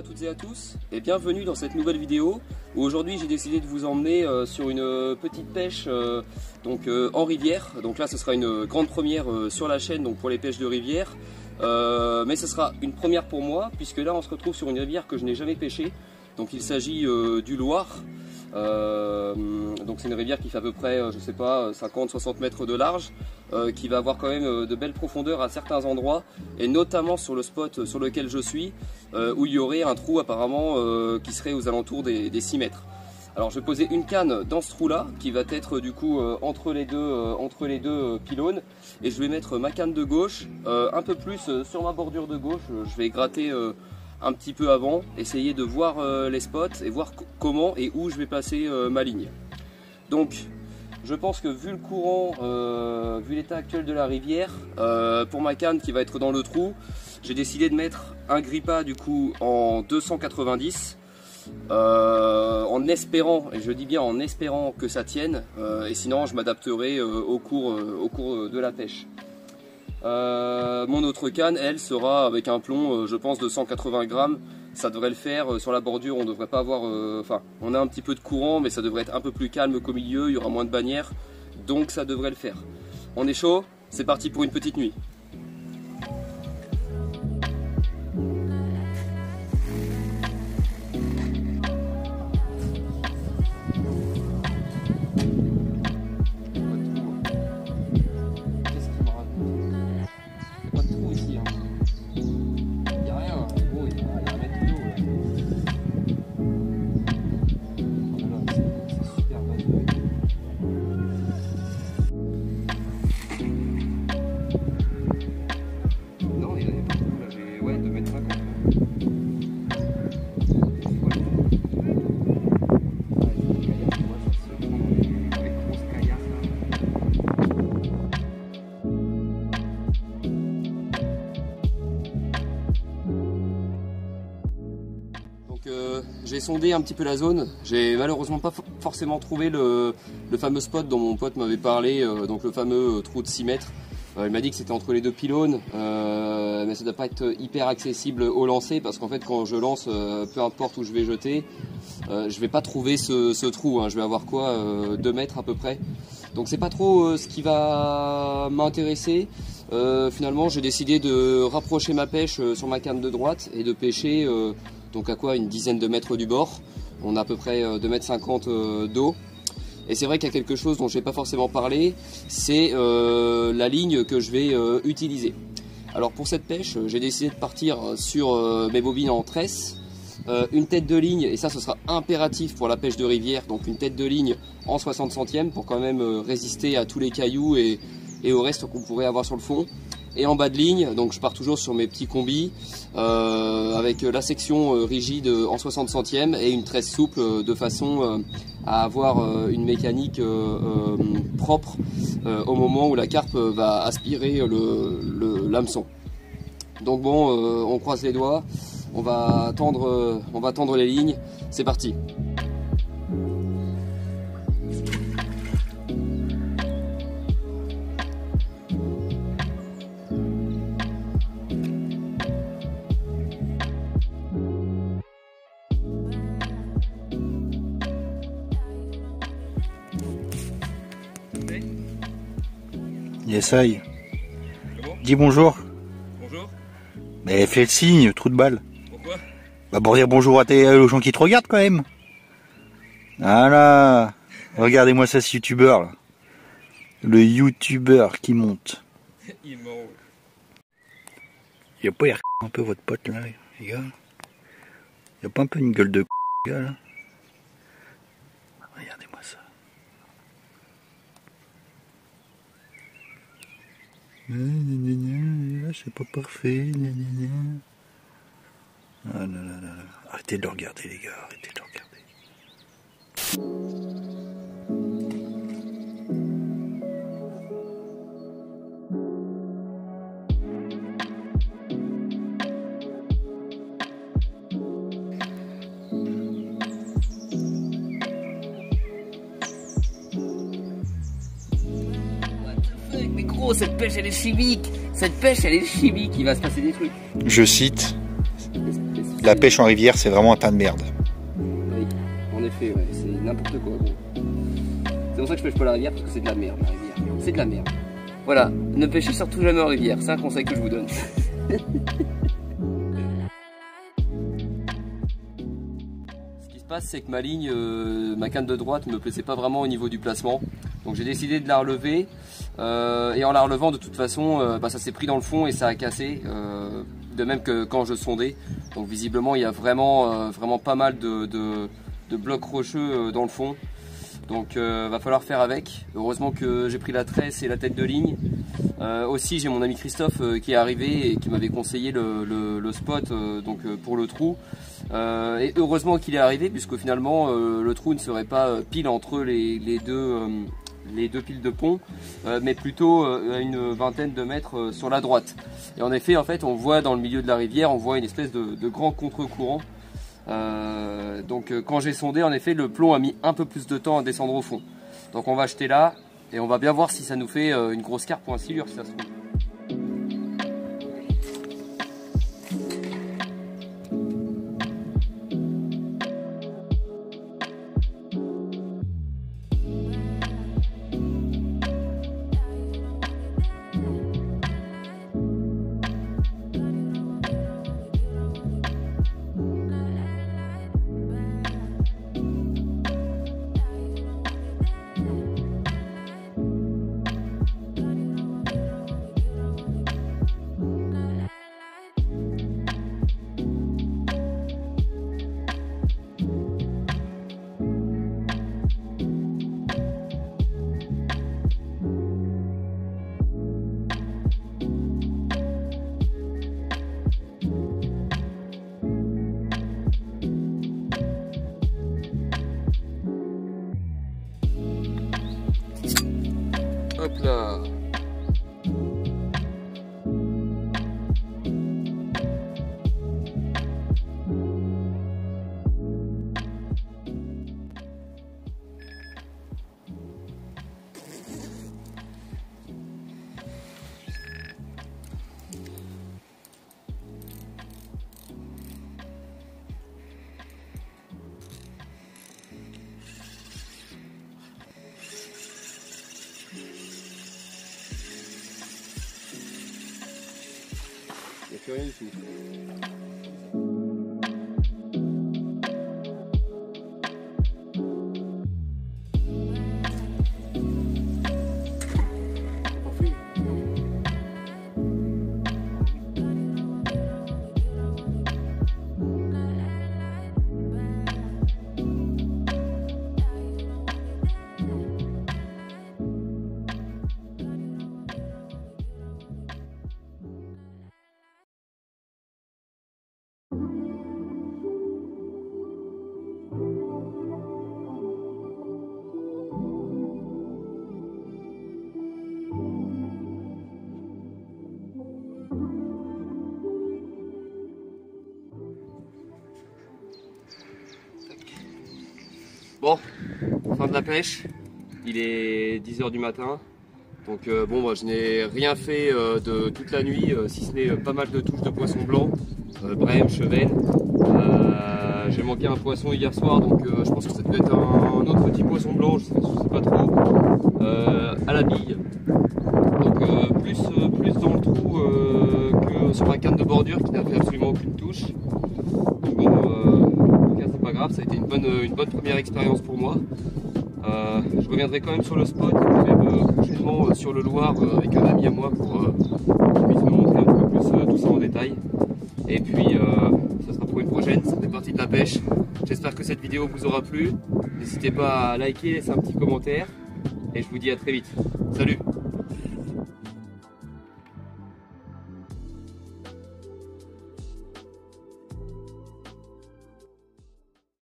toutes et à tous et bienvenue dans cette nouvelle vidéo où aujourd'hui j'ai décidé de vous emmener sur une petite pêche en rivière. Donc là ce sera une grande première sur la chaîne donc pour les pêches de rivière, mais ce sera une première pour moi puisque là on se retrouve sur une rivière que je n'ai jamais pêchée. Donc il s'agit du Loir. Donc c'est une rivière qui fait à peu près, je sais pas, 50-60 mètres de large, qui va avoir quand même de belles profondeurs à certains endroits, et notamment sur le spot sur lequel je suis, où il y aurait un trou apparemment qui serait aux alentours des 6 mètres. Alors je vais poser une canne dans ce trou là, qui va être du coup entre les deux pylônes, et je vais mettre ma canne de gauche un peu plus sur ma bordure de gauche. Je vais gratter un petit peu avant, essayer de voir les spots et voir comment et où je vais placer ma ligne. Donc je pense que vu le courant, vu l'état actuel de la rivière, pour ma canne qui va être dans le trou, j'ai décidé de mettre un grippa du coup en 290, en espérant, et je dis bien en espérant que ça tienne, et sinon je m'adapterai au cours de la pêche. Mon autre canne, elle, sera avec un plomb, je pense, de 180 grammes. Ça devrait le faire. Sur la bordure, on devrait pas avoir... on a un petit peu de courant, mais ça devrait être un peu plus calme qu'au milieu. Il y aura moins de bannières, donc ça devrait le faire. On est chaud, c'est parti pour une petite nuit. J'ai sondé un petit peu la zone, j'ai malheureusement pas forcément trouvé le fameux spot dont mon pote m'avait parlé, donc le fameux trou de 6 mètres. Il m'a dit que c'était entre les deux pylônes, mais ça ne doit pas être hyper accessible au lancer parce qu'en fait quand je lance, peu importe où je vais jeter, je vais pas trouver ce trou, hein. Je vais avoir quoi, 2 mètres à peu près. Donc c'est pas trop ce qui va m'intéresser. Finalement j'ai décidé de rapprocher ma pêche sur ma canne de droite et de pêcher donc à quoi, une dizaine de mètres du bord. On a à peu près 2,50 m d'eau. Et c'est vrai qu'il y a quelque chose dont je n'ai pas forcément parlé, c'est la ligne que je vais utiliser. Alors pour cette pêche, j'ai décidé de partir sur mes bobines en tresse, une tête de ligne, et ça ce sera impératif pour la pêche de rivière, donc une tête de ligne en 60 centièmes pour quand même résister à tous les cailloux et au reste qu'on pourrait avoir sur le fond. Et en bas de ligne, donc je pars toujours sur mes petits combis avec la section rigide en 60 centièmes et une tresse souple de façon à avoir une mécanique propre au moment où la carpe va aspirer l'hameçon. Donc bon, on croise les doigts, on va tendre les lignes, c'est parti. Essaye. Dis bonjour. Bonjour. Mais fais le signe, trou de balle. Pourquoi? Bah pour dire bonjour aux gens qui te regardent quand même. Voilà. Regardez-moi ça, ce youtubeur là. Le youtubeur qui monte. Il est mort. Y'a pas un peu votre pote là, les gars? Y'a pas un peu une gueule de les gars là? Regardez-moi ça. C'est pas parfait. Ah là là là. Arrêtez de le regarder les gars, arrêtez de le regarder. Mais gros, cette pêche elle est chimique. Cette pêche elle est chimique. Il va se passer des trucs. Je cite. La pêche en rivière, c'est vraiment un tas de merde. Oui, en effet, ouais, c'est n'importe quoi. Bon. C'est pour ça que je pêche pas la rivière, parce que c'est de la merde, la rivière. C'est de la merde. Voilà, ne pêchez surtout jamais en rivière, c'est un conseil que je vous donne. Ce qui se passe, c'est que ma ligne, ma canne de droite ne me plaisait pas vraiment au niveau du placement. Donc j'ai décidé de la relever. Et en la relevant, de toute façon, ça s'est pris dans le fond et ça a cassé. De même que quand je sondais. Donc visiblement, il y a vraiment, vraiment pas mal de blocs rocheux dans le fond. Donc va falloir faire avec. Heureusement que j'ai pris la tresse et la tête de ligne. Aussi j'ai mon ami Christophe qui est arrivé et qui m'avait conseillé le spot pour le trou. Et heureusement qu'il est arrivé, puisque finalement le trou ne serait pas pile entre les deux piles de pont, mais plutôt à une vingtaine de mètres sur la droite. Et en effet, on voit dans le milieu de la rivière, on voit une espèce de grand contre-courant. Donc quand j'ai sondé, en effet, le plomb a mis un peu plus de temps à descendre au fond. Donc on va jeter là et on va bien voir si ça nous fait une grosse carpe ou un silure, si ça se trouve. Hop là. Il n'y a plus rien du tout. Bon, fin de la pêche, il est 10 h du matin, donc moi je n'ai rien fait de toute la nuit, si ce n'est pas mal de touches de poisson blanc, brème, chevenne. J'ai manqué un poisson hier soir, donc je pense que ça devait être un autre petit poisson blanc, je sais pas trop, à la bille. Donc plus dans le trou que sur la canne de bordure qui n'a fait absolument aucune touche. Donc bon, c'est pas grave, ça a été une bonne première expérience pour moi. Je reviendrai quand même sur le spot, même prochainement sur le Loir avec un ami à moi pour qu'il puisse me montrer un peu plus tout ça en détail. Et puis ça sera pour une prochaine, ça fait partie de la pêche. J'espère que cette vidéo vous aura plu. N'hésitez pas à liker, laisser un petit commentaire et je vous dis à très vite. Salut!